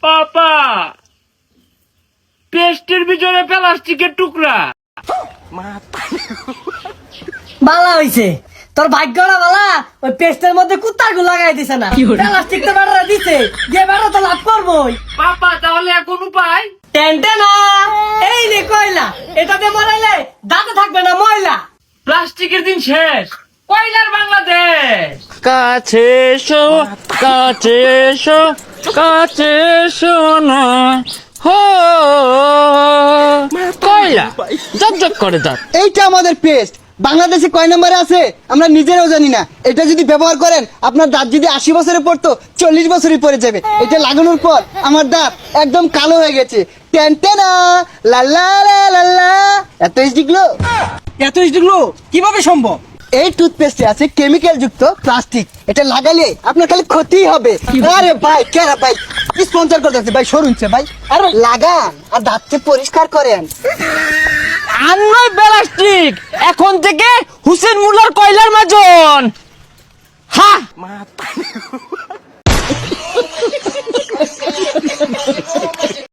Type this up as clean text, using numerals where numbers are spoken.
পাপা পেস্টের ভিতরে প্লাস্টিকের টুকরা। বালা হইছে তোর ভাগ্যটা বালা, ওই পেস্টের মধ্যে কুত্তার গু লাগাই দিছে না, প্লাস্টিক তো বেড়া দিছে, যে বেড়া তো লাভ করবোই। পাপা তাহলে এখন উপায়? টেনটে না, এই নে কয়লা, এটাতে মরাইলে দাঁতে থাকবে না ময়লা। প্লাস্টিকের দিন শেষ, কয়লার বাংলাদেশ। কাছে এসো, কাছে এসো, কাছে এসো না হো, কয়লা জকজক করে দাঁত। এইটা আমাদের পেস্ট বাংলাদেশে কয় নম্বরে আছে আমরা নিজেরাও জানি না। এটা যদি ব্যবহার করেন আপনার দাঁত যদি 80 বছরে পড়তো 40 বছরই পড়ে যাবে। এটা লাগানোর পর আমার দাঁত একদম কালো হয়ে গেছে। টেনটেনা লাল্লা লাল্লা। এত ইস্টিগ্লো, এত ইস্টিগ্লো কিভাবে সম্ভব? এই টুথপেস্টে আছে কেমিক্যাল যুক্ত প্লাস্টিক। এটা লাগালে আপনার খালি ক্ষতি হবে। আরে ভাই কেন ভাই স্পন্সর করতেছে ভাই, সরুনছে ভাই, আরে লাগান আর দাঁতকে পরিষ্কার করেন। আর নয় প্লাস্টিক, এখন থেকে হুসেন মুলার কয়লার মাজন। হা